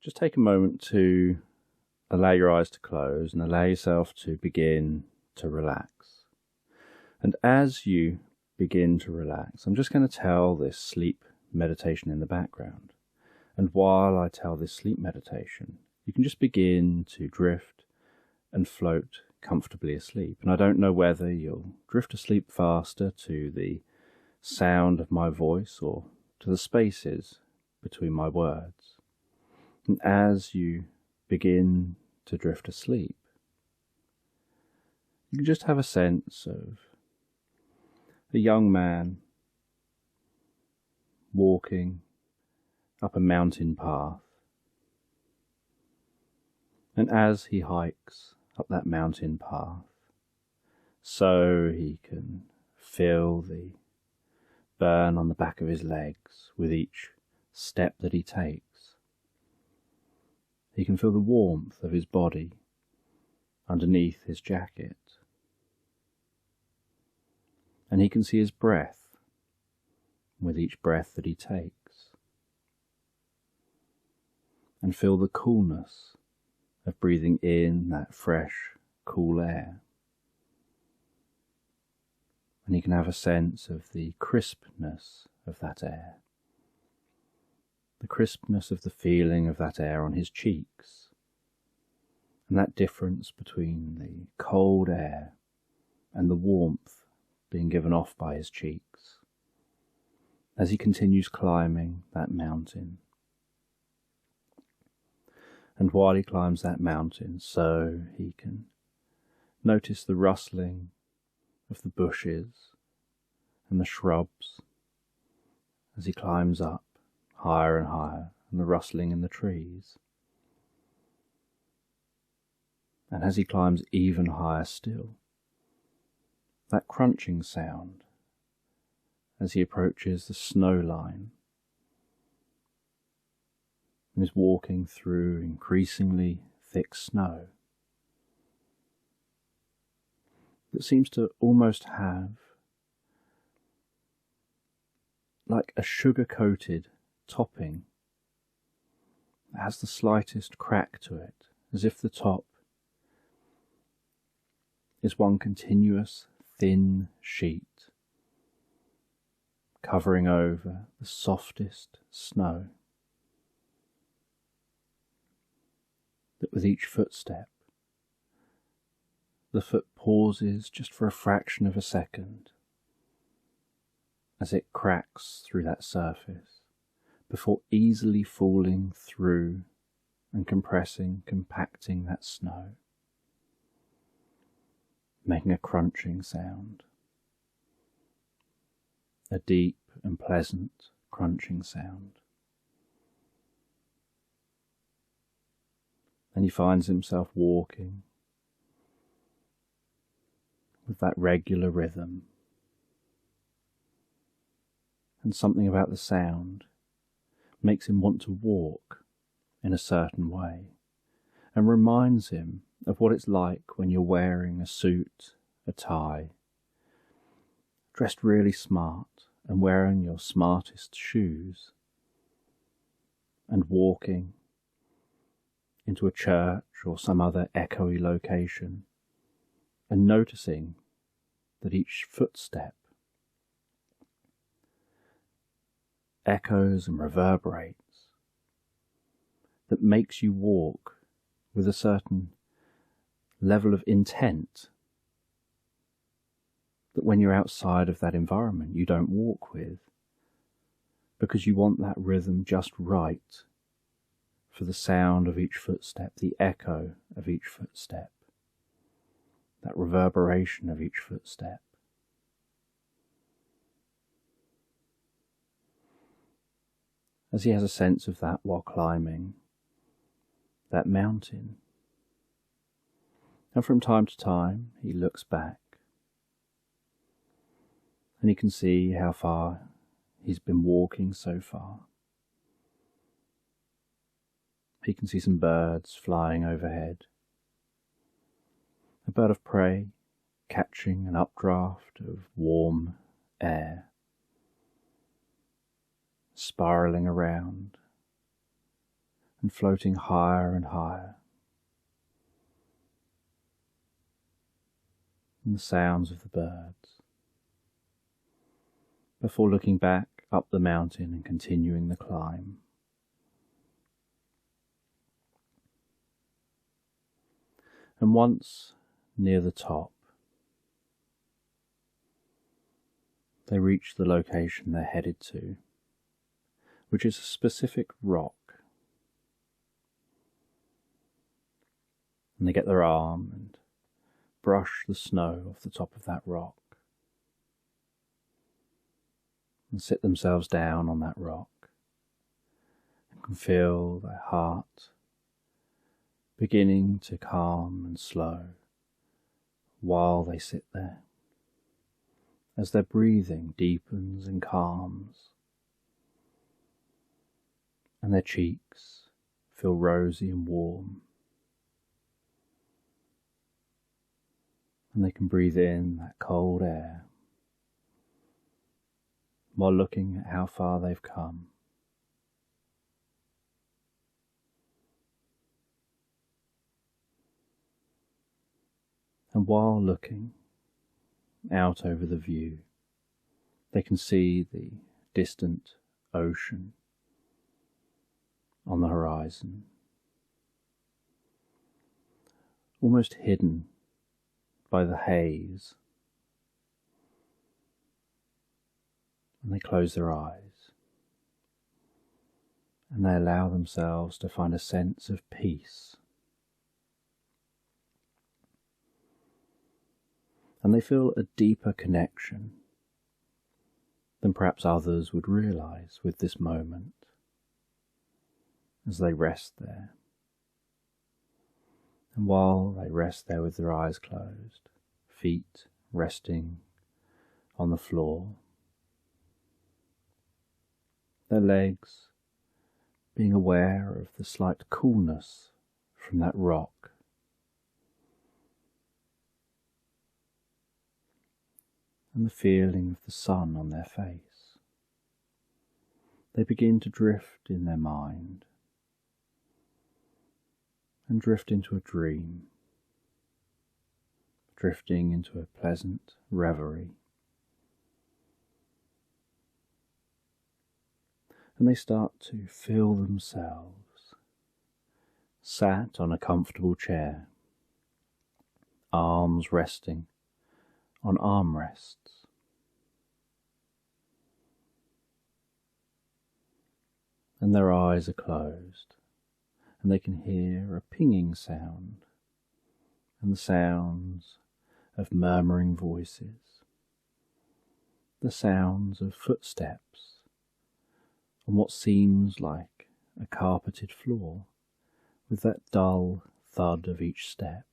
just take a moment to allow your eyes to close and allow yourself to begin to relax. And as you begin to relax, I'm just going to tell this sleep meditation in the background. And while I tell this sleep meditation, you can just begin to drift and float comfortably asleep. And I don't know whether you'll drift asleep faster to the sound of my voice or to the spaces between my words. And as you begin to drift asleep, you can just have a sense of a young man walking up a mountain path. And as he hikes up that mountain path, so he can feel the burn on the back of his legs with each step that he takes. He can feel the warmth of his body underneath his jacket. And he can see his breath with each breath that he takes. And feel the coolness of breathing in that fresh, cool air. And he can have a sense of the crispness of that air. The crispness of the feeling of that air on his cheeks. And that difference between the cold air and the warmth being given off by his cheeks as he continues climbing that mountain. And while he climbs that mountain, so he can notice the rustling of the bushes and the shrubs as he climbs up higher and higher, and the rustling in the trees. And as he climbs even higher still, that crunching sound as he approaches the snow line and is walking through increasingly thick snow that seems to almost have like a sugar-coated topping that has the slightest crack to it, as if the top is one continuous thin sheet covering over the softest snow, that with each footstep the foot pauses just for a fraction of a second as it cracks through that surface before easily falling through and compacting that snow, making a crunching sound, a deep and pleasant crunching sound. And he finds himself walking with that regular rhythm, and something about the sound makes him want to walk in a certain way, and reminds him of what it's like when you're wearing a suit, a tie, dressed really smart and wearing your smartest shoes, and walking into a church or some other echoey location, and noticing that each footstep echoes and reverberates, that makes you walk with a certain level of intent that when you're outside of that environment you don't walk with, because you want that rhythm just right for the sound of each footstep, the echo of each footstep, that reverberation of each footstep. As he has a sense of that while climbing that mountain. And from time to time he looks back and he can see how far he's been walking so far. He can see some birds flying overhead. A bird of prey catching an updraft of warm air, spiralling around and floating higher and higher. And the sounds of the birds, before looking back up the mountain and continuing the climb. And once near the top, they reach the location they're headed to, which is a specific rock. And they get their arm and brush the snow off the top of that rock and sit themselves down on that rock and can feel their heart beginning to calm and slow while they sit there, as their breathing deepens and calms, and their cheeks feel rosy and warm, and they can breathe in that cold air while looking at how far they've come. And while looking out over the view, they can see the distant ocean on the horizon, almost hidden by the haze. And they close their eyes and they allow themselves to find a sense of peace. And they feel a deeper connection than perhaps others would realize with this moment as they rest there. And while they rest there with their eyes closed, feet resting on the floor, their legs being aware of the slight coolness from that rock, and the feeling of the sun on their face, they begin to drift in their mind and drift into a dream, drifting into a pleasant reverie. And they start to feel themselves sat on a comfortable chair, arms resting on armrests. And their eyes are closed, and they can hear a pinging sound and the sounds of murmuring voices, the sounds of footsteps on what seems like a carpeted floor, with that dull thud of each step,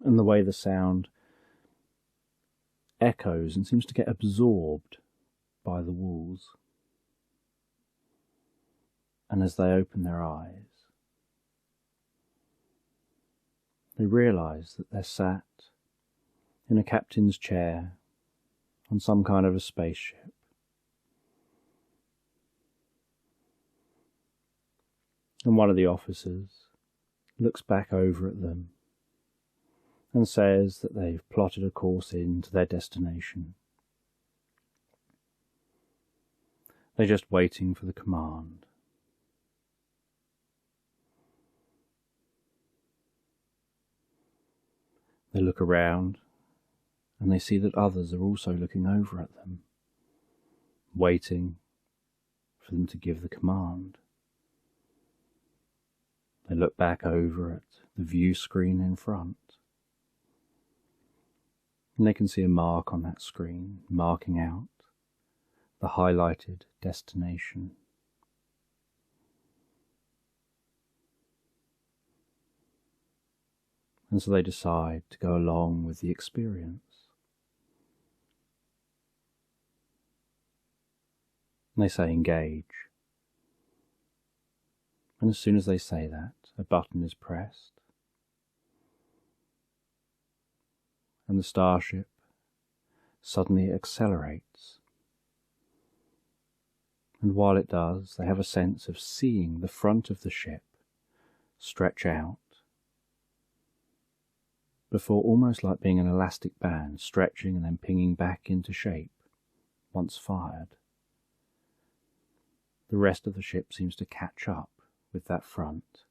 and the way the sound echoes and seems to get absorbed by the walls. And as they open their eyes, they realise that they're sat in a captain's chair on some kind of a spaceship. And one of the officers looks back over at them and says that they've plotted a course into their destination. They're just waiting for the command. They look around and they see that others are also looking over at them, waiting for them to give the command. They look back over at the view screen in front, and they can see a mark on that screen marking out the highlighted destination. And so they decide to go along with the experience. And they say engage. And as soon as they say that, a button is pressed, and the starship suddenly accelerates And while it does, they have a sense of seeing the front of the ship stretch out before, almost like being an elastic band, stretching and then pinging back into shape once fired. The rest of the ship seems to catch up with that front,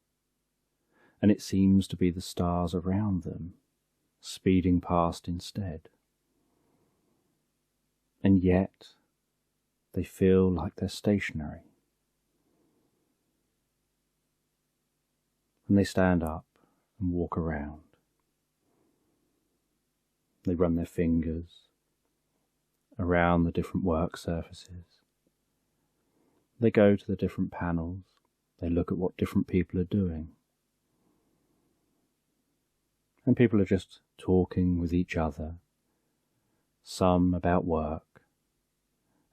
and it seems to be the stars around them speeding past instead. And yet they feel like they're stationary. And they stand up and walk around. They run their fingers around the different work surfaces. They go to the different panels. They look at what different people are doing. And people are just talking with each other, some about work,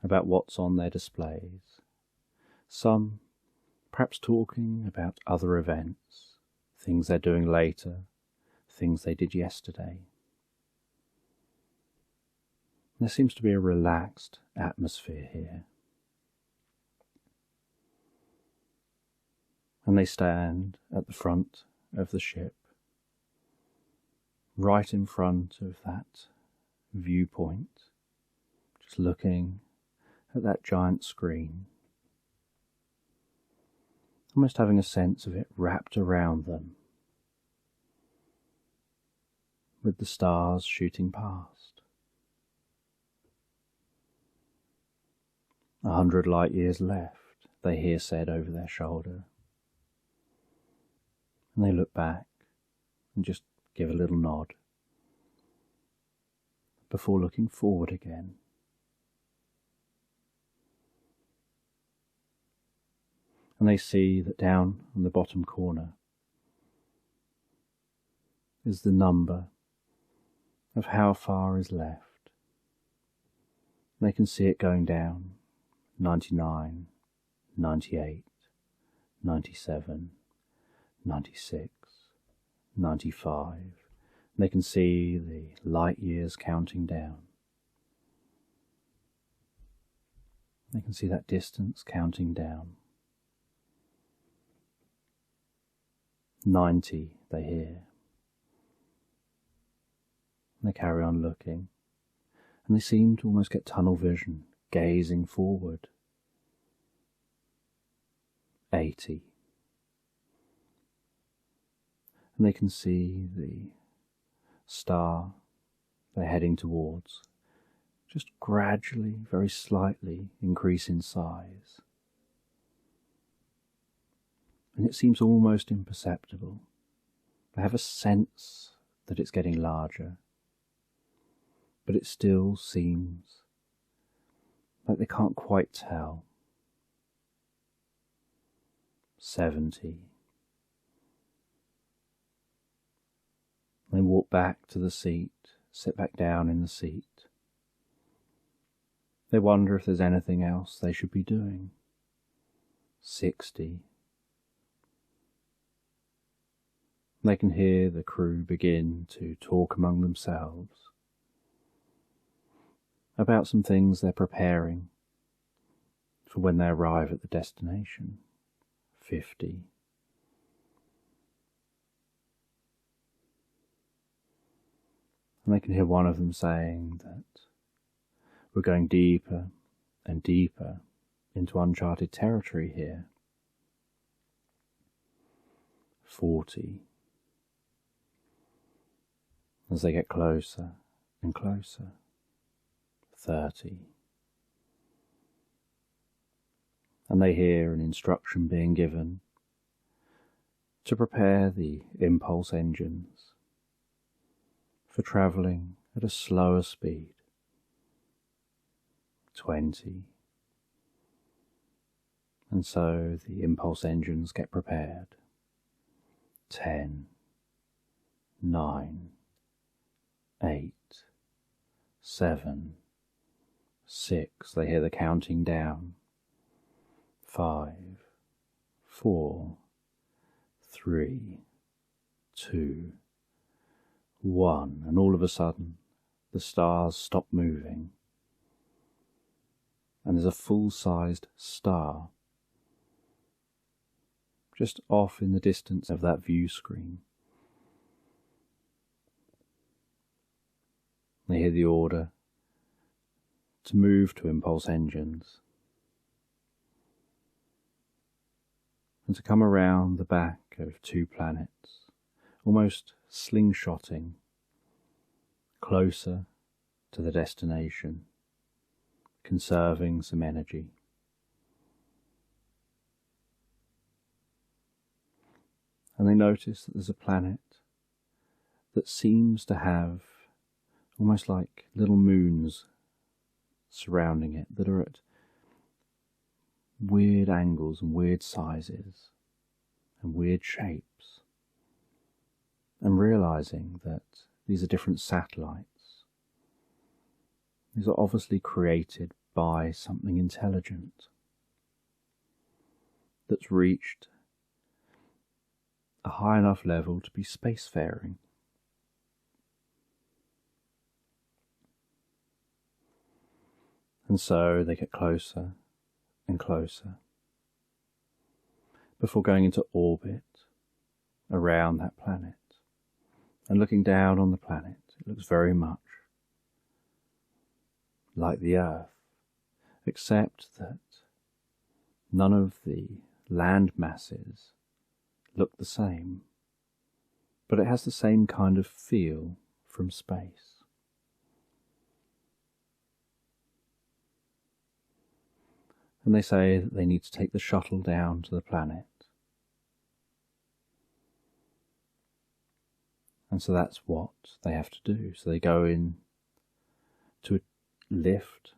about what's on their displays, some perhaps talking about other events, things they're doing later, things they did yesterday. There seems to be a relaxed atmosphere here. And they stand at the front of the ship, right in front of that viewpoint, just looking at that giant screen, almost having a sense of it wrapped around them, with the stars shooting past. 100 light years left, they hear said over their shoulder. And they look back and just give a little nod before looking forward again. And they see that down in the bottom corner is the number of how far is left. They can see it going down: 99, 98, 97, 96, 95. They can see the light years counting down. They can see that distance counting down. 90 they hear. And they carry on looking, and they seem to almost get tunnel vision, gazing forward. 80. And they can see the star they're heading towards just gradually, very slightly increase in size. And it seems almost imperceptible. They have a sense that it's getting larger, but it still seems like they can't quite tell. 70. They walk back to the seat, sit back down in the seat. They wonder if there's anything else they should be doing. 60. They can hear the crew begin to talk among themselves about some things they're preparing for when they arrive at the destination. 50. And they can hear one of them saying that we're going deeper and deeper into uncharted territory here. 40. As they get closer and closer. 30. And they hear an instruction being given to prepare the impulse engines for travelling at a slower speed. 20. And so the impulse engines get prepared. 10, 9, 8, 7, 6. They hear the counting down. 5, 4, 3, 2, 1. And all of a sudden, the stars stop moving. and there's a full-sized star just off in the distance of that view screen. They hear the order to move to impulse engines and to come around the back of 2 planets, almost slingshotting closer to the destination, conserving some energy. And they notice that there's a planet that seems to have almost like little moons surrounding it that are at weird angles and weird sizes and weird shapes, and realizing that these are different satellites. These are obviously created by something intelligent that's reached a high enough level to be spacefaring. And so they get closer and closer before going into orbit around that planet. And looking down on the planet, it looks very much like the Earth, except that none of the land masses look the same, but it has the same kind of feel from space. And they say that they need to take the shuttle down to the planet. And so that's what they have to do. So they go in to a lift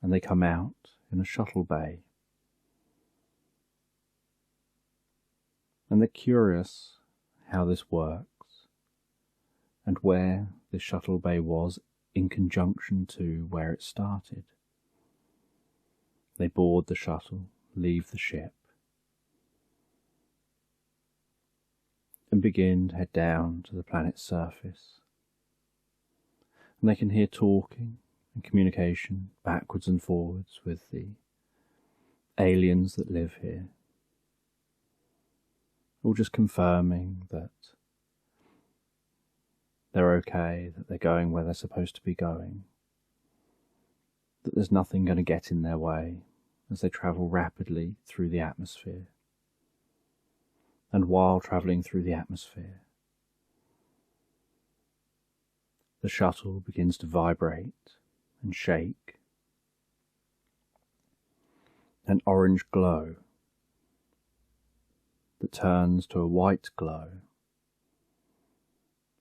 and they come out in a shuttle bay. And they're curious how this works and where this shuttle bay was in conjunction to where it started. They board the shuttle, leave the ship, and begin to head down to the planet's surface. And they can hear talking and communication backwards and forwards with the aliens that live here, all just confirming that they're okay, that they're going where they're supposed to be going, that there's nothing going to get in their way as they travel rapidly through the atmosphere. And while travelling through the atmosphere, the shuttle begins to vibrate and shake. An orange glow that turns to a white glow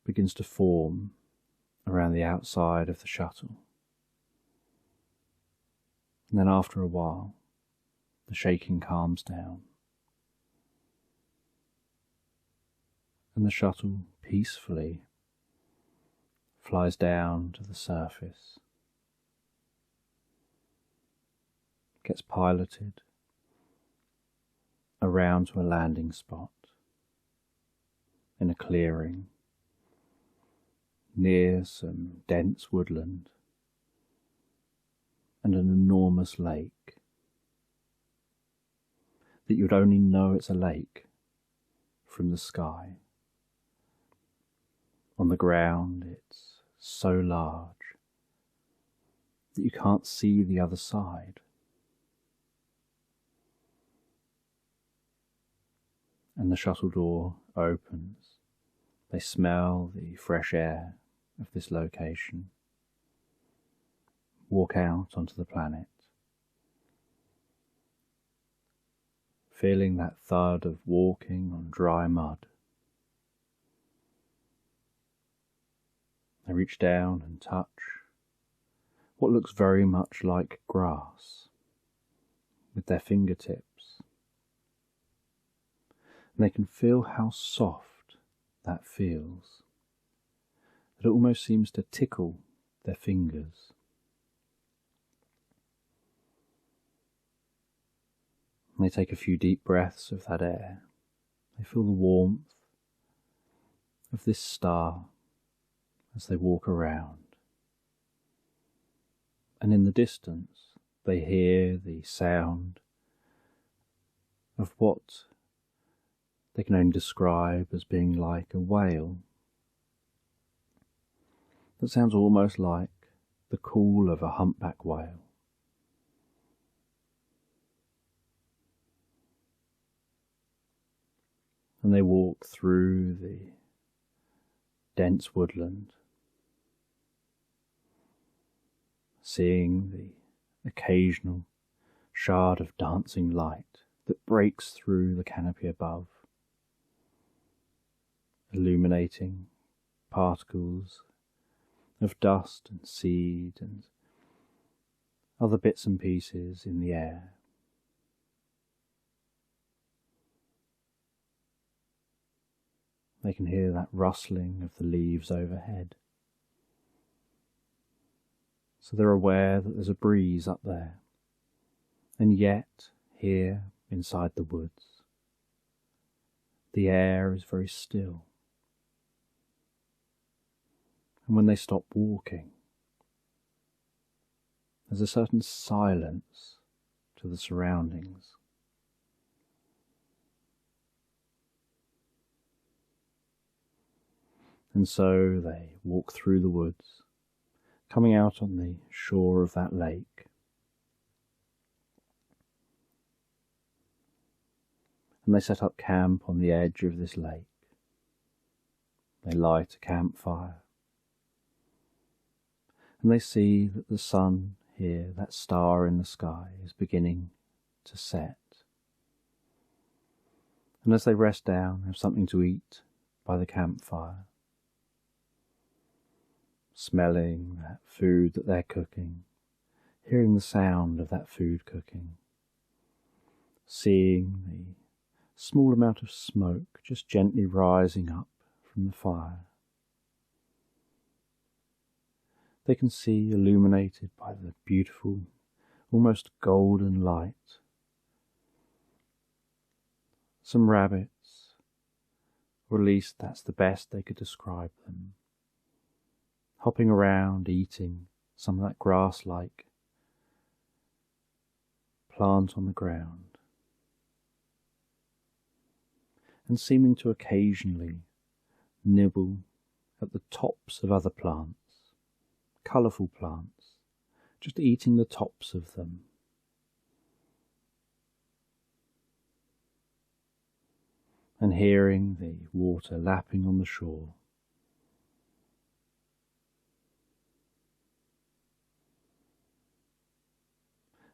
begins to form around the outside of the shuttle. And then after a while, the shaking calms down, and the shuttle peacefully flies down to the surface, gets piloted around to a landing spot in a clearing near some dense woodland and an enormous lake that you'd only know it's a lake from the sky. On the ground it's so large that you can't see the other side. And the shuttle door opens. They smell the fresh air of this location, walk out onto the planet, feeling that thud of walking on dry mud. They reach down and touch what looks very much like grass with their fingertips. And they can feel how soft that feels, that it almost seems to tickle their fingers. And they take a few deep breaths of that air. They feel the warmth of this star as they walk around. And in the distance, they hear the sound of what they can only describe as being like a wail. That sounds almost like the call of a humpback whale. And they walk through the dense woodland, seeing the occasional shard of dancing light that breaks through the canopy above, illuminating particles of dust and seed and other bits and pieces in the air. They can hear that rustling of the leaves overhead. So they're aware that there's a breeze up there. And yet, here inside the woods, the air is very still. And when they stop walking, there's a certain silence to the surroundings. And so they walk through the woods, coming out on the shore of that lake. And they set up camp on the edge of this lake. They light a campfire. And they see that the sun here, that star in the sky, is beginning to set. And as they rest down, have something to eat by the campfire, smelling that food that they're cooking, hearing the sound of that food cooking, seeing the small amount of smoke just gently rising up from the fire. They can see, illuminated by the beautiful, almost golden light, some rabbits, or at least that's the best they could describe them, hopping around, eating some of that grass-like plant on the ground, and seeming to occasionally nibble at the tops of other plants, colourful plants, just eating the tops of them. And hearing the water lapping on the shore.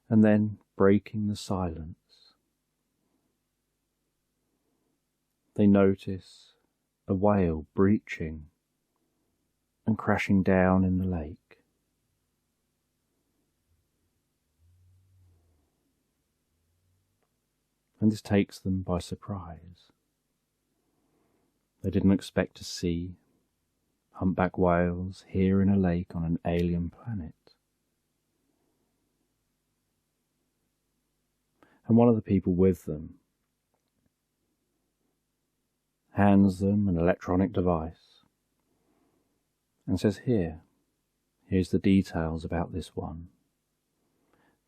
And then breaking the silence, they notice a whale breaching and crashing down in the lake. And this takes them by surprise. They didn't expect to see humpback whales here in a lake on an alien planet. And one of the people with them hands them an electronic device and says, here's the details about this one.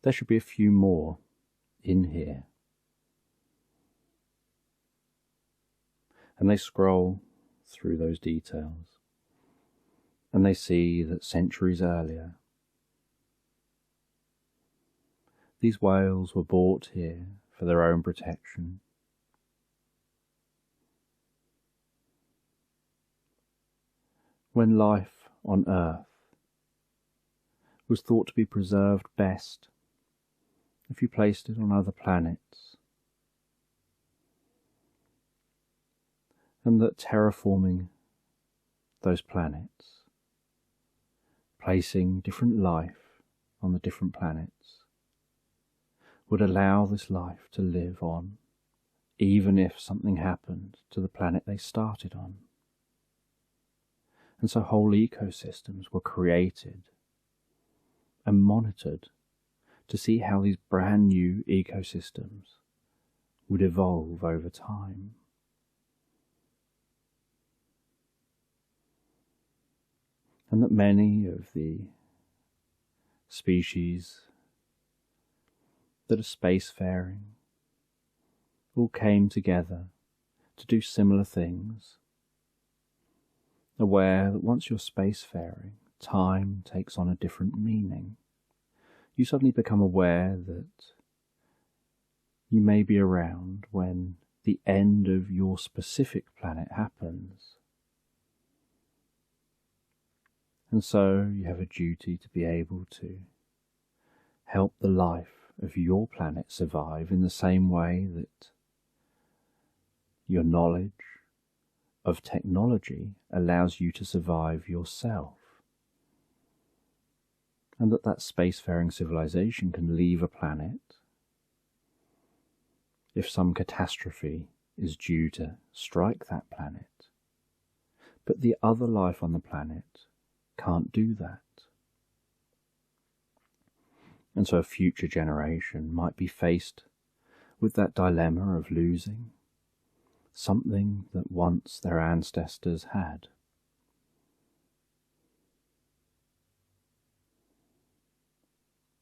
There should be a few more in here. And they scroll through those details, and they see that centuries earlier, these whales were brought here for their own protection. When life on Earth was thought to be preserved best if you placed it on other planets, and that terraforming those planets, placing different life on the different planets, would allow this life to live on, even if something happened to the planet they started on. And so whole ecosystems were created and monitored to see how these brand new ecosystems would evolve over time. And that many of the species that are spacefaring all came together to do similar things, aware that once you're spacefaring, time takes on a different meaning. You suddenly become aware that you may be around when the end of your specific planet happens. And so you have a duty to be able to help the life of your planet survive in the same way that your knowledge of technology allows you to survive yourself. And that spacefaring civilization can leave a planet if some catastrophe is due to strike that planet. But the other life on the planet can't do that. And so a future generation might be faced with that dilemma of losing something that once their ancestors had.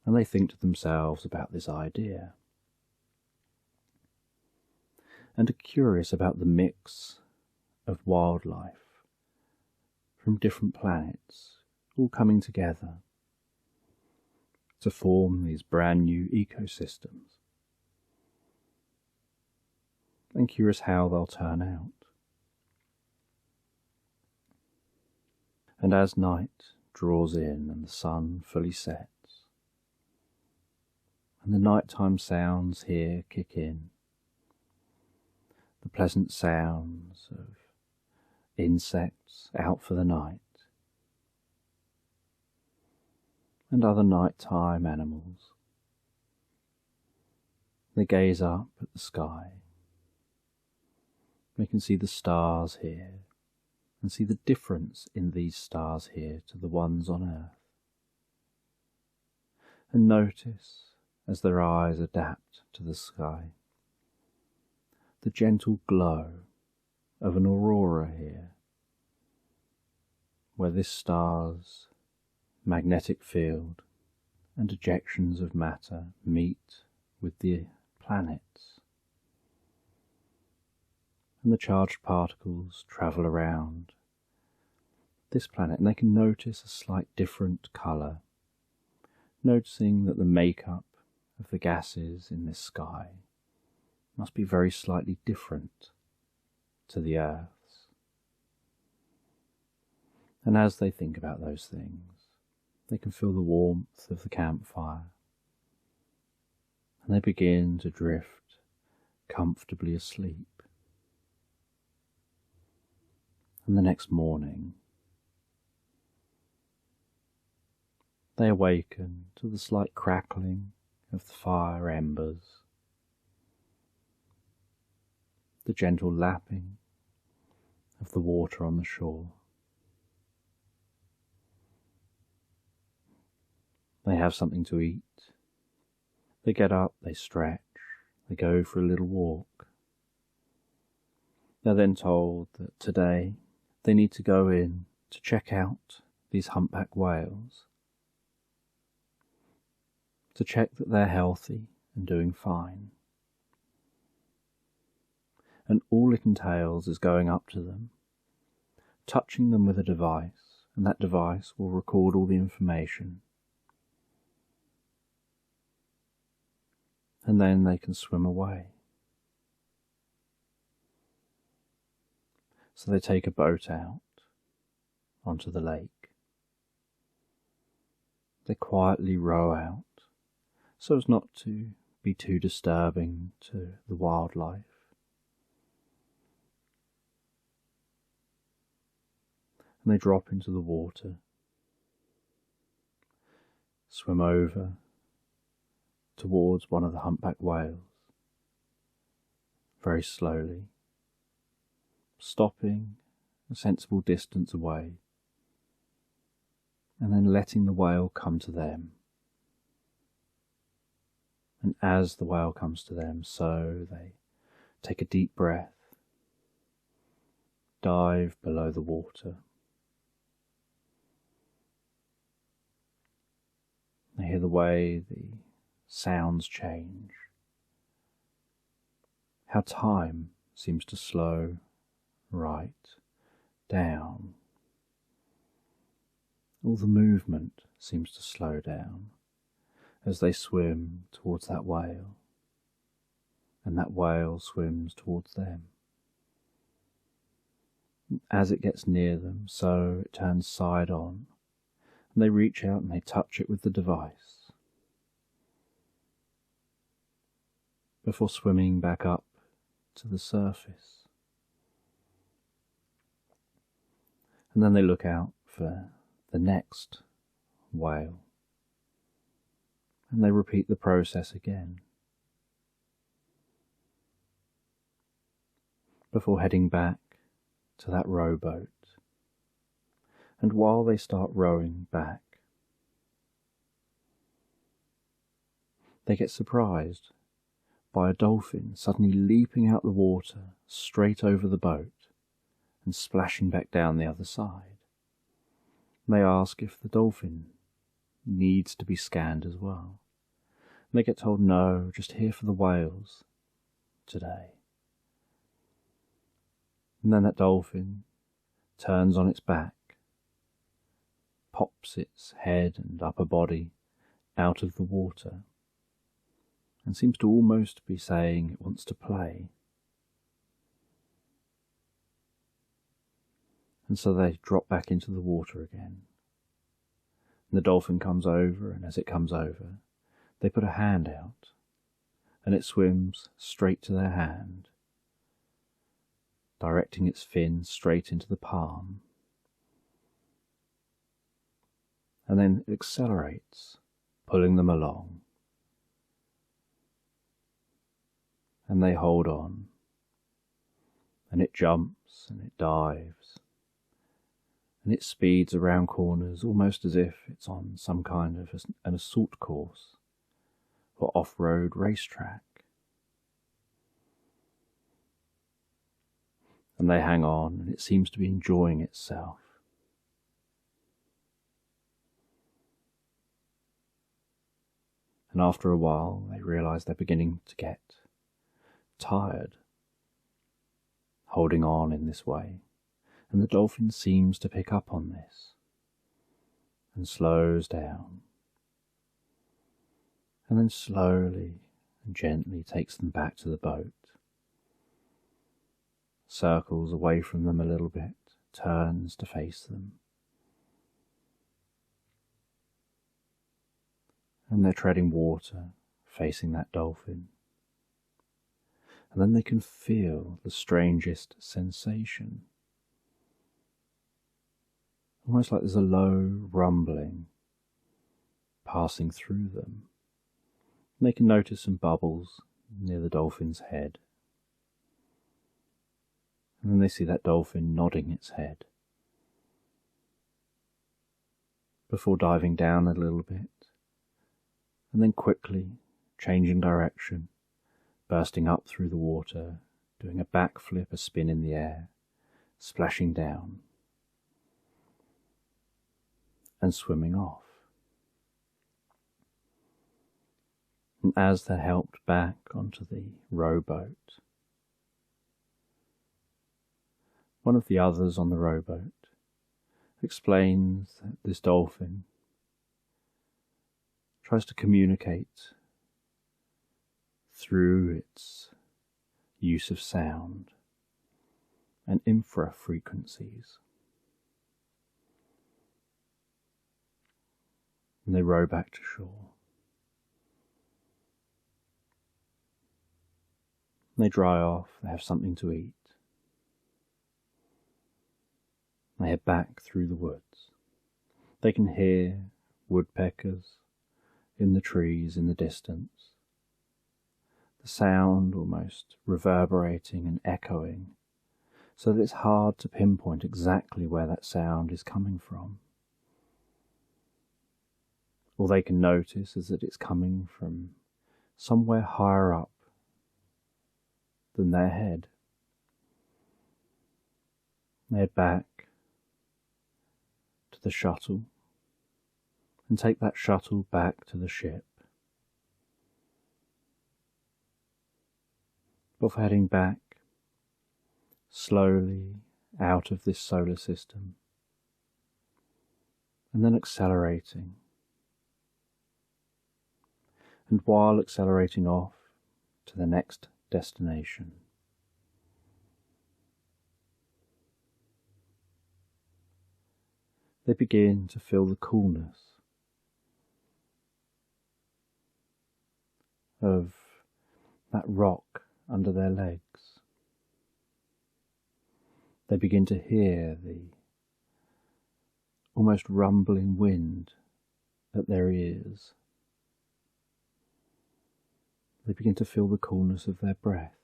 And they think to themselves about this idea, and are curious about the mix of wildlife from different planets all coming together to form these brand new ecosystems, and curious how they'll turn out. And as night draws in and the sun fully sets, and the nighttime sounds here kick in, the pleasant sounds of insects out for the night, and other nighttime animals. They gaze up at the sky. They can see the stars here, and see the difference in these stars here to the ones on Earth. And notice, as their eyes adapt to the sky, the gentle glow of an aurora here, where this star's magnetic field and ejections of matter meet with the planets, and the charged particles travel around this planet, and they can notice a slight different colour, noticing that the makeup of the gases in this sky must be very slightly different to the Earth's. And as they think about those things, they can feel the warmth of the campfire, and they begin to drift comfortably asleep. And the next morning, they awaken to the slight crackling of the fire embers, the gentle lapping of the water on the shore. They have something to eat. They get up, they stretch, they go for a little walk. They're then told that today they need to go in to check out these humpback whales, to check that they're healthy and doing fine. And all it entails is going up to them, touching them with a device, and that device will record all the information. And then they can swim away. So they take a boat out onto the lake. They quietly row out, so as not to be too disturbing to the wildlife. And they drop into the water, swim over towards one of the humpback whales, very slowly, stopping a sensible distance away, and then letting the whale come to them. And as the whale comes to them, so they take a deep breath, dive below the water. They hear the way the sounds change, how time seems to slow right down. All the movement seems to slow down as they swim towards that whale, and that whale swims towards them. As it gets near them, so it turns side on, and they reach out and they touch it with the device, before swimming back up to the surface. And then they look out for the next whale, and they repeat the process again, before heading back to that rowboat. And while they start rowing back, they get surprised by a dolphin suddenly leaping out the water straight over the boat and splashing back down the other side. They ask if the dolphin needs to be scanned as well. And they get told no, just here for the whales today. And then that dolphin turns on its back, pops its head and upper body out of the water, and seems to almost be saying it wants to play. And so they drop back into the water again. And the dolphin comes over, and as it comes over, they put a hand out, and it swims straight to their hand, directing its fin straight into the palm. And then it accelerates, pulling them along. And they hold on, and it jumps and it dives, and it speeds around corners almost as if it's on some kind of an assault course or off-road racetrack. And they hang on, and it seems to be enjoying itself. And after a while, they realise they're beginning to get tired, holding on in this way, and the dolphin seems to pick up on this and slows down, and then slowly and gently takes them back to the boat, circles away from them a little bit, turns to face them, and they're treading water facing that dolphin. And then they can feel the strangest sensation. Almost like there's a low rumbling passing through them. And they can notice some bubbles near the dolphin's head. And then they see that dolphin nodding its head, before diving down a little bit, and then quickly changing direction, bursting up through the water, doing a backflip, a spin in the air, splashing down, and swimming off. And as they're helped back onto the rowboat, one of the others on the rowboat explains that this dolphin tries to communicate through its use of sound and infra frequencies. And they row back to shore. They dry off, they have something to eat. They head back through the woods. They can hear woodpeckers in the trees in the distance. The sound almost reverberating and echoing, so that it's hard to pinpoint exactly where that sound is coming from. All they can notice is that it's coming from somewhere higher up than their head. They head back to the shuttle and take that shuttle back to the ship. of heading back slowly out of this solar system, and then accelerating. And while accelerating off to the next destination, they begin to feel the coolness of that rock under their legs. They begin to hear the almost rumbling wind at their ears. They begin to feel the coolness of their breath,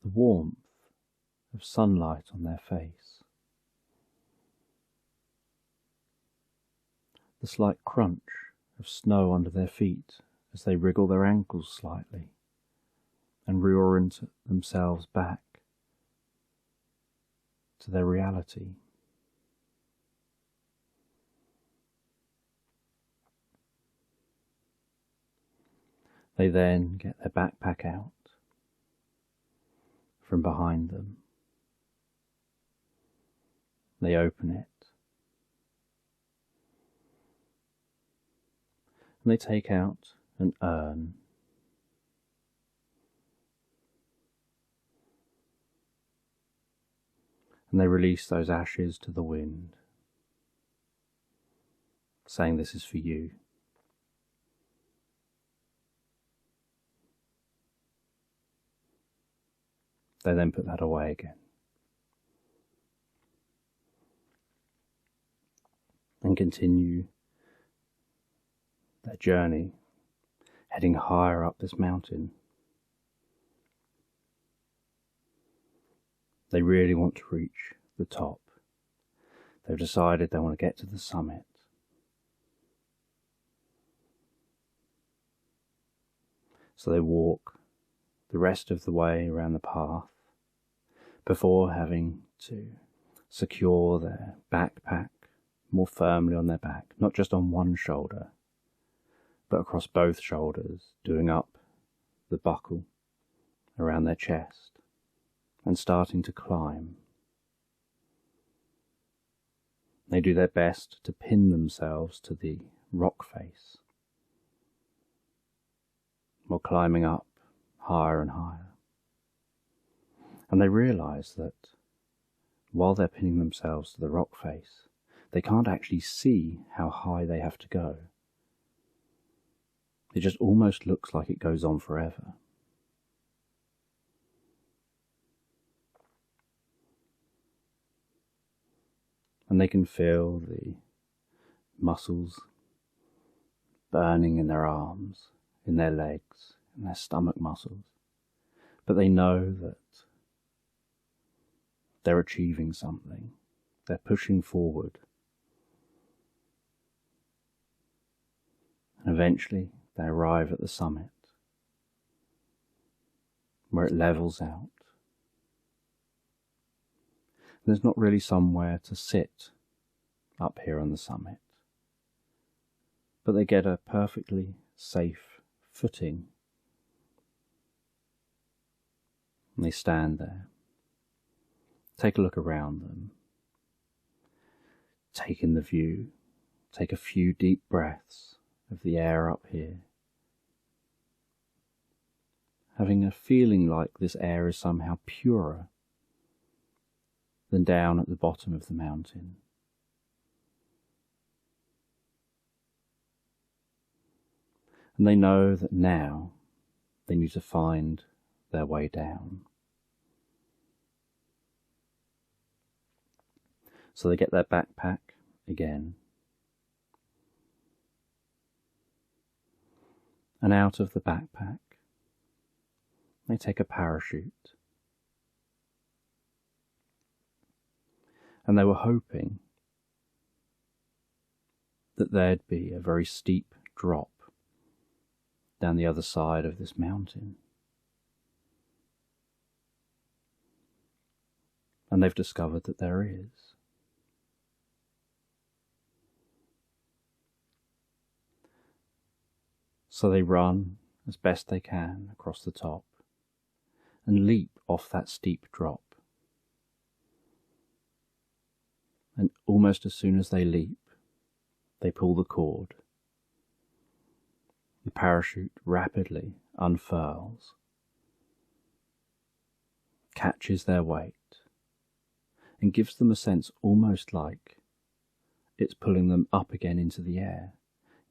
the warmth of sunlight on their face, the slight crunch of snow under their feet as they wriggle their ankles slightly and reorient themselves back to their reality. They then get their backpack out from behind them. They open it. And they take out an urn. And they release those ashes to the wind, saying, "This is for you." They then put that away again. And continue their journey, heading higher up this mountain. They really want to reach the top. They've decided they want to get to the summit. So they walk the rest of the way around the path before having to secure their backpack more firmly on their back, not just on one shoulder, but across both shoulders, doing up the buckle around their chest and starting to climb. They do their best to pin themselves to the rock face while climbing up higher and higher. And they realise that while they're pinning themselves to the rock face, they can't actually see how high they have to go. It just almost looks like it goes on forever. And they can feel the muscles burning in their arms, in their legs, in their stomach muscles. But they know that they're achieving something. They're pushing forward. And eventually they arrive at the summit, where it levels out. There's not really somewhere to sit up here on the summit, but they get a perfectly safe footing. And they stand there, take a look around them, take in the view, take a few deep breaths of the air up here, having a feeling like this air is somehow purer than down at the bottom of the mountain. And they know that now they need to find their way down. So they get their backpack again, and out of the backpack they take a parachute. And they were hoping that there'd be a very steep drop down the other side of this mountain. And they've discovered that there is. So they run as best they can across the top, and leap off that steep drop. And almost as soon as they leap, they pull the cord. The parachute rapidly unfurls, catches their weight, and gives them a sense almost like it's pulling them up again into the air,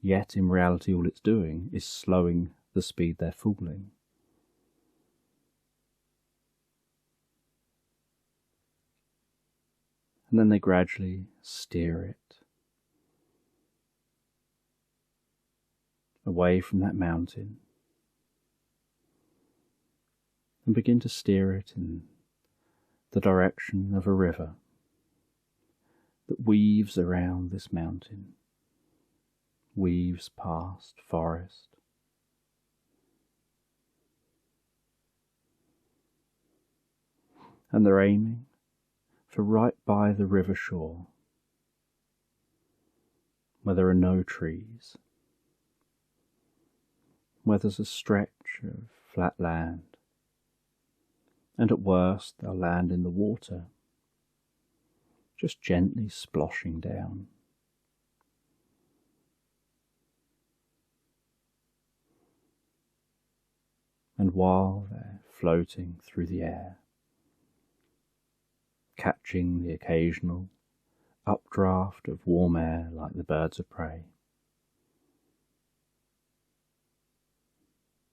yet in reality all it's doing is slowing the speed they're falling. And then they gradually steer it away from that mountain and begin to steer it in the direction of a river that weaves around this mountain, weaves past forest. And they're aiming for right by the river shore, where there are no trees, where there's a stretch of flat land, and at worst they'll land in the water, just gently sploshing down. And while they're floating through the air, catching the occasional updraft of warm air like the birds of prey,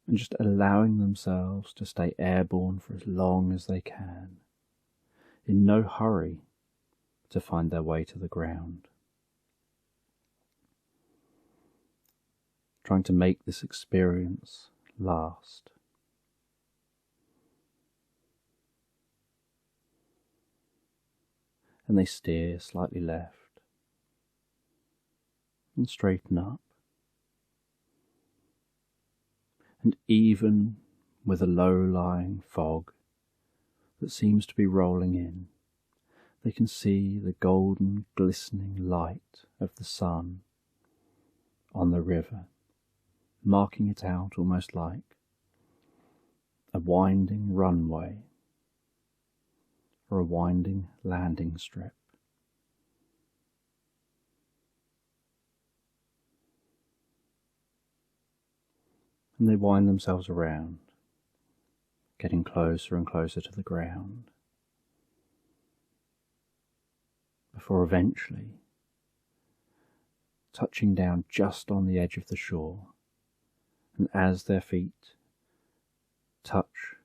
and just allowing themselves to stay airborne for as long as they can, in no hurry to find their way to the ground. Trying to make this experience last. And they steer slightly left and straighten up. And even with a low-lying fog that seems to be rolling in, they can see the golden, glistening light of the sun on the river, marking it out almost like a winding runway or a winding landing strip. And they wind themselves around, getting closer and closer to the ground, before eventually touching down just on the edge of the shore. And as their feet touch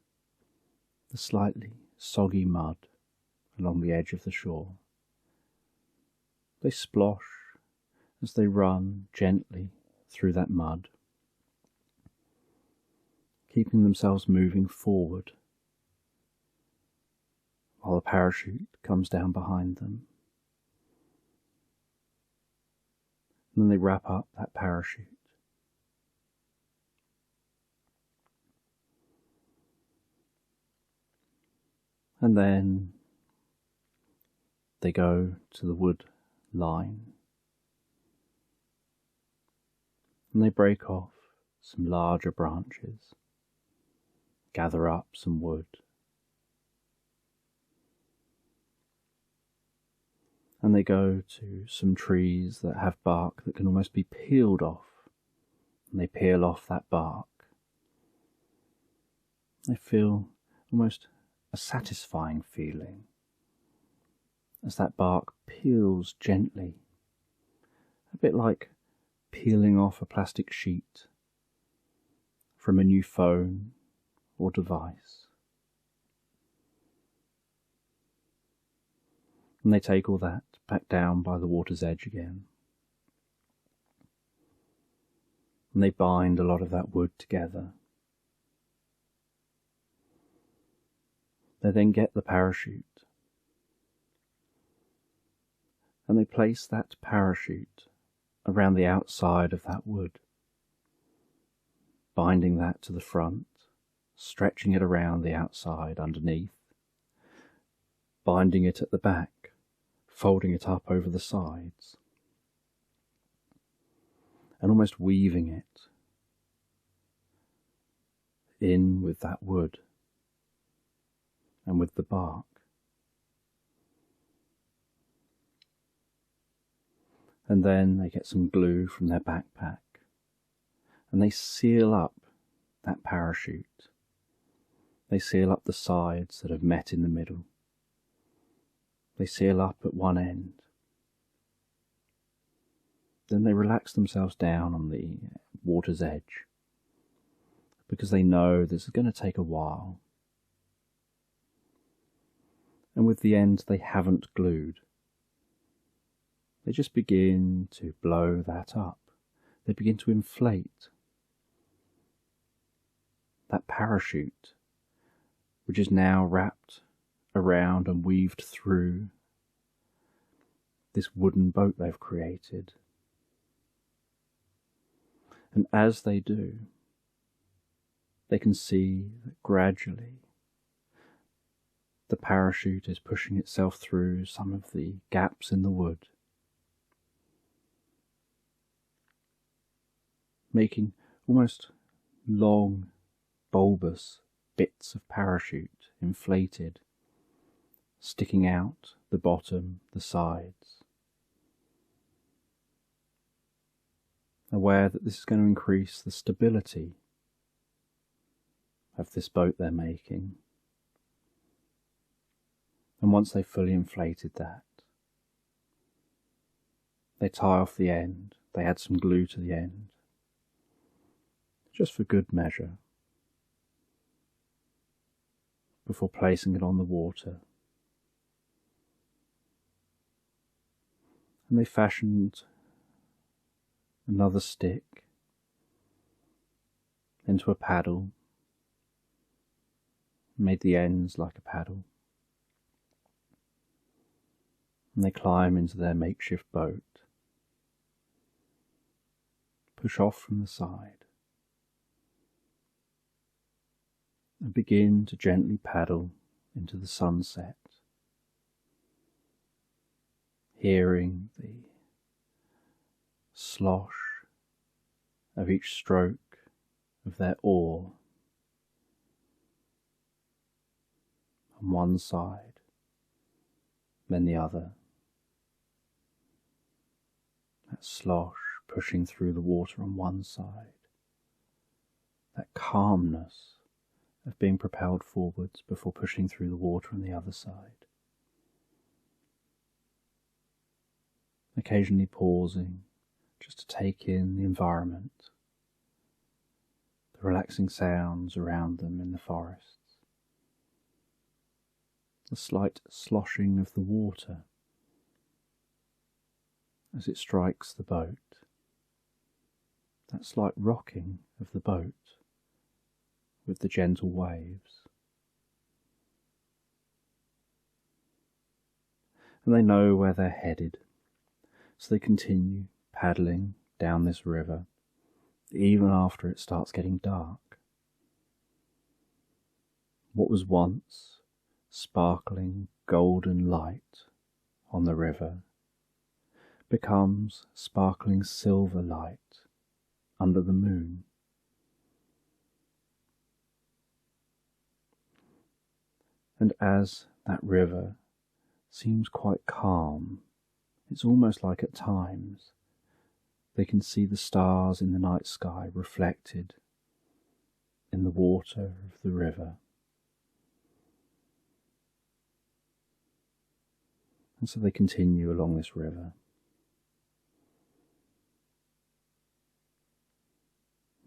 the slightly soggy mud along the edge of the shore, they splosh as they run gently through that mud, keeping themselves moving forward while the parachute comes down behind them. And then they wrap up that parachute. And then they go to the wood line and they break off some larger branches, gather up some wood, and they go to some trees that have bark that can almost be peeled off, and they peel off that bark. They feel almost a satisfying feeling as that bark peels gently, a bit like peeling off a plastic sheet from a new phone or device. And they take all that back down by the water's edge again. And they bind a lot of that wood together. They then get the parachute. And they place that parachute around the outside of that wood, binding that to the front, stretching it around the outside underneath, binding it at the back, folding it up over the sides, and almost weaving it in with that wood and with the bark. And then they get some glue from their backpack and they seal up that parachute. They seal up the sides that have met in the middle. They seal up at one end. Then they relax themselves down on the water's edge because they know this is going to take a while. And with the ends they haven't glued, they just begin to blow that up. They begin to inflate that parachute, which is now wrapped around and weaved through this wooden boat they've created. And as they do, they can see that gradually the parachute is pushing itself through some of the gaps in the wood, making almost long, bulbous bits of parachute, inflated, sticking out the bottom, the sides. Aware that this is going to increase the stability of this boat they're making. And once they've fully inflated that, they tie off the end, they add some glue to the end, just for good measure, before placing it on the water. And they fashioned another stick into a paddle, made the ends like a paddle, and they climb into their makeshift boat, push off from the side, and begin to gently paddle into the sunset, hearing the slosh of each stroke of their oar on one side, then the other. That slosh pushing through the water on one side, that calmness of being propelled forwards before pushing through the water on the other side. Occasionally pausing just to take in the environment, the relaxing sounds around them in the forests, the slight sloshing of the water as it strikes the boat, that slight rocking of the boat with the gentle waves. And they know where they're headed, so they continue paddling down this river, even after it starts getting dark. What was once sparkling golden light on the river becomes sparkling silver light under the moon. And as that river seems quite calm, it's almost like at times they can see the stars in the night sky reflected in the water of the river. And so they continue along this river,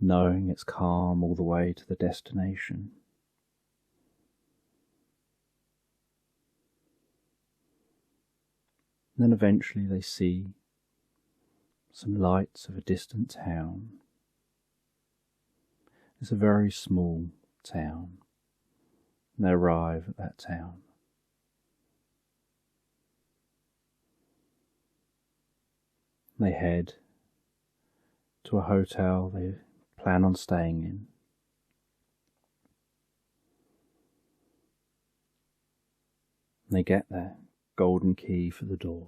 knowing it's calm all the way to the destination. And then eventually they see some lights of a distant town. It's a very small town, and they arrive at that town. They head to a hotel they plan on staying in. They get their golden key for the door,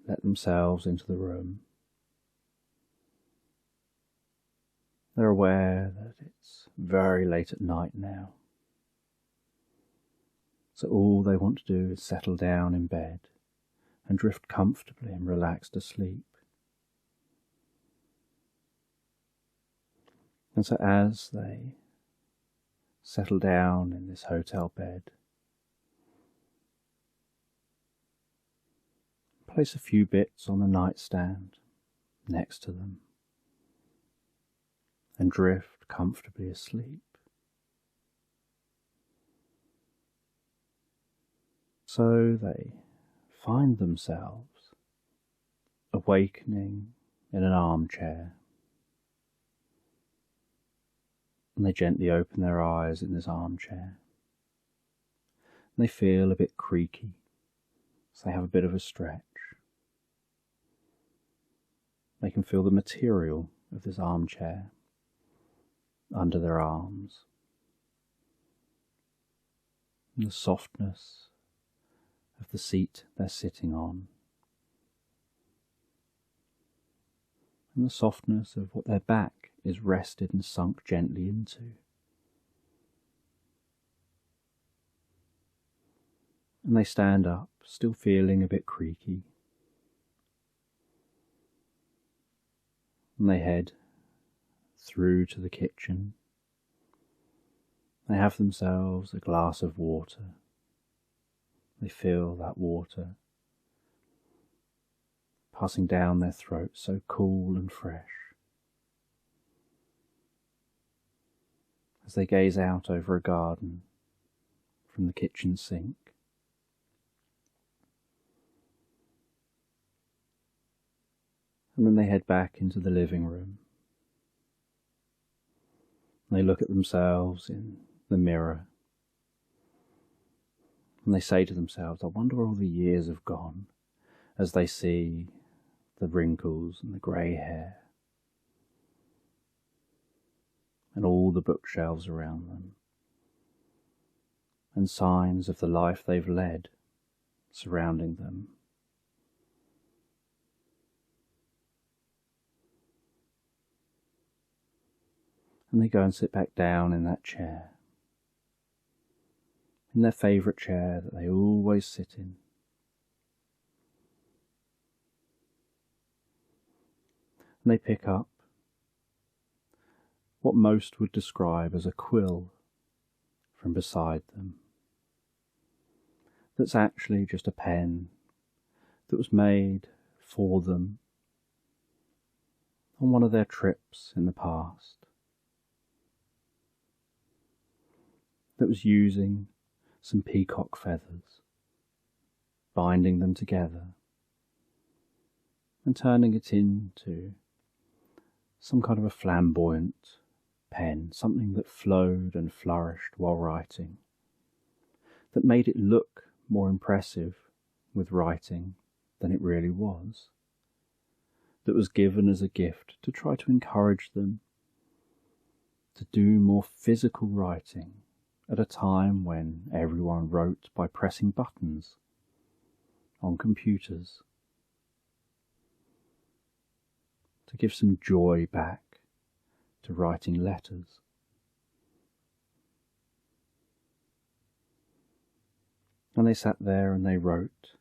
let themselves into the room. They're aware that it's very late at night now, So all they want to do is settle down in bed and drift comfortably and relaxed asleep. And so as they settle down in this hotel bed, place a few bits on the nightstand next to them and drift comfortably asleep. So they find themselves awakening in an armchair, and they gently open their eyes in this armchair. And they feel a bit creaky, so they have a bit of a stretch. They can feel the material of this armchair under their arms, and the softness of the seat they're sitting on, and the softness of what their back is rested and sunk gently into. And they stand up, still feeling a bit creaky, and they head through to the kitchen. They have themselves a glass of water. They feel that water passing down their throat, so cool and fresh. As they gaze out over a garden from the kitchen sink. And then they head back into the living room. They look at themselves in the mirror. And they say to themselves, I wonder where all the years have gone, as they see the wrinkles and the grey hair and all the bookshelves around them, and signs of the life they've led surrounding them. And they go and sit back down in that chair, in their favourite chair that they always sit in. And they pick up what most would describe as a quill from beside them. That's actually just a pen that was made for them on one of their trips in the past. That was using some peacock feathers, binding them together and turning it into some kind of a flamboyant pen, something that flowed and flourished while writing, that made it look more impressive with writing than it really was, that was given as a gift to try to encourage them to do more physical writing at a time when everyone wrote by pressing buttons on computers, to give some joy back to writing letters. And they sat there and they wrote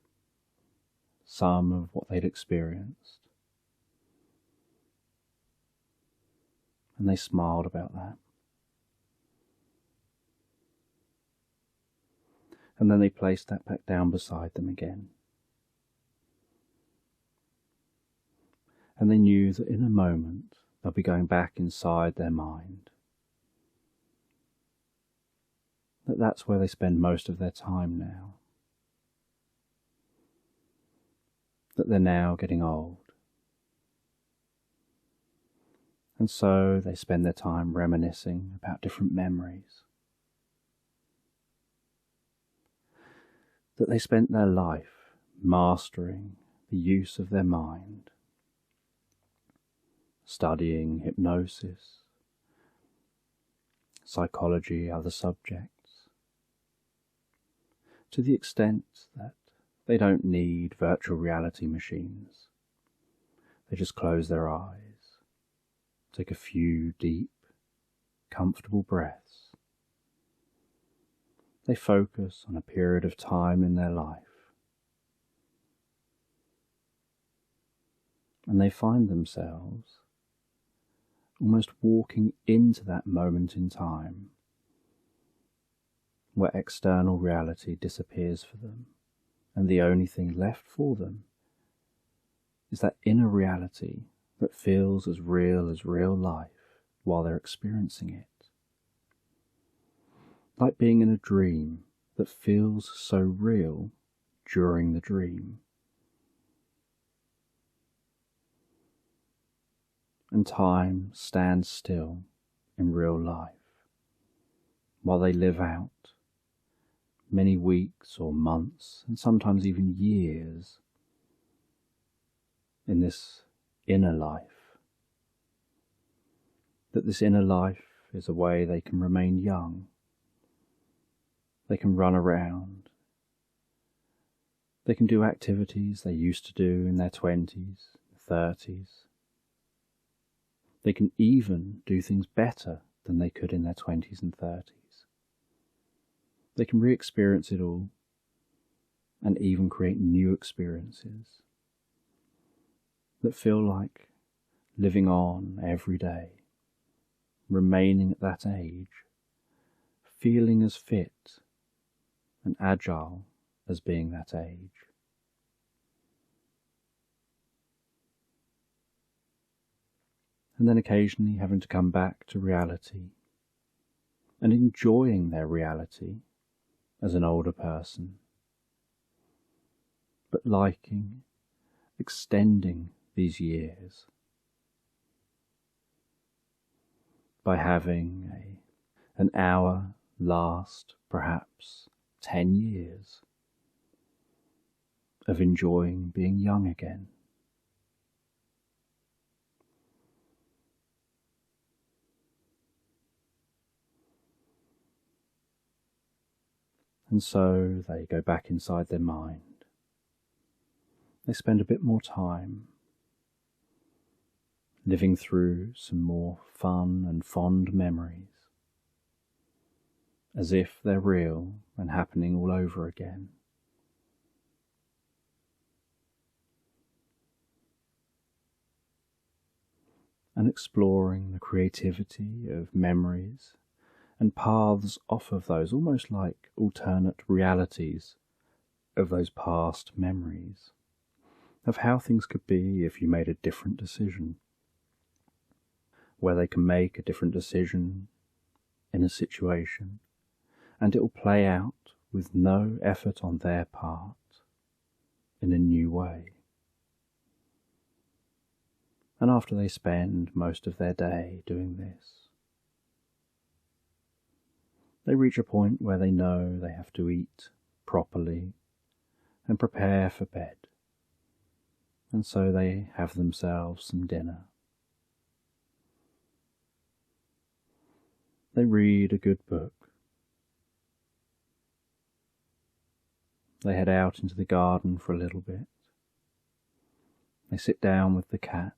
some of what they'd experienced. And they smiled about that. And then they placed that back down beside them again. And they knew that in a moment they'll be going back inside their mind. That's where they spend most of their time now. That they're now getting old. And so they spend their time reminiscing about different memories. That they spent their life mastering the use of their mind, studying hypnosis, psychology, other subjects, to the extent that they don't need virtual reality machines. They just close their eyes, take a few deep, comfortable breaths, They focus on a period of time in their life, and they find themselves almost walking into that moment in time where external reality disappears for them, and the only thing left for them is that inner reality that feels as real life while they're experiencing it. Like being in a dream that feels so real during the dream. And time stands still in real life while they live out many weeks or months and sometimes even years in this inner life. That this inner life is a way they can remain young. They can run around. They can do activities they used to do in their 20s, 30s. They can even do things better than they could in their 20s and 30s. They can re-experience it all and even create new experiences that feel like living on every day, remaining at that age, feeling as fit and agile as being that age. And then occasionally having to come back to reality and enjoying their reality as an older person, but liking, extending these years by having an hour last perhaps 10 years of enjoying being young again. And so they go back inside their mind. They spend a bit more time living through some more fun and fond memories, as if they're real and happening all over again. And exploring the creativity of memories and paths off of those, almost like alternate realities of those past memories, of how things could be if you made a different decision, where they can make a different decision in a situation, and it will play out with no effort on their part in a new way. And after they spend most of their day doing this, they reach a point where they know they have to eat properly and prepare for bed, and so they have themselves some dinner. They read a good book. They head out into the garden for a little bit. They sit down with the cat.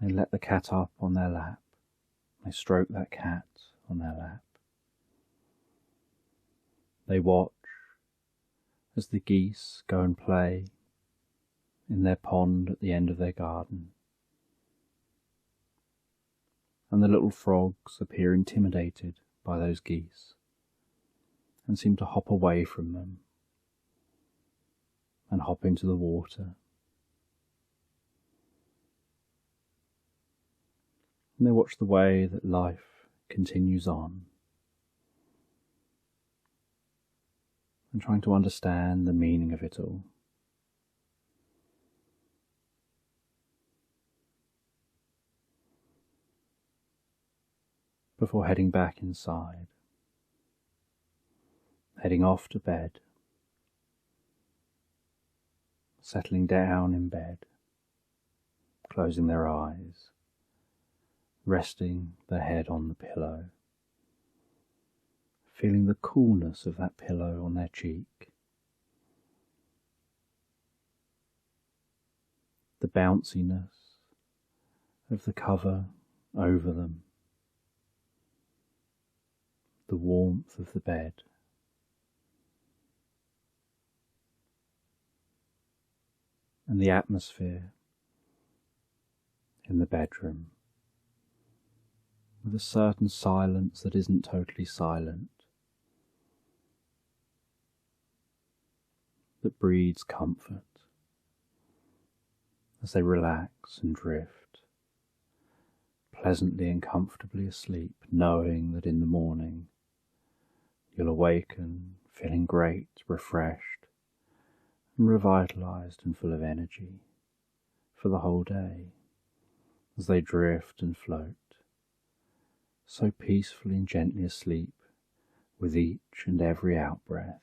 They let the cat up on their lap. They stroke that cat on their lap. They watch as the geese go and play in their pond at the end of their garden, and the little frogs appear intimidated by those geese and seem to hop away from them and hop into the water. And they watch the way that life continues on, and trying to understand the meaning of it all. Before heading back inside, heading off to bed, settling down in bed, closing their eyes, resting their head on the pillow, feeling the coolness of that pillow on their cheek, the bounciness of the cover over them, the warmth of the bed. And the atmosphere in the bedroom, with a certain silence that isn't totally silent, that breeds comfort as they relax and drift, pleasantly and comfortably asleep, knowing that in the morning you'll awaken feeling great, refreshed, and revitalized and full of energy for the whole day as they drift and float, so peacefully and gently asleep with each and every out-breath.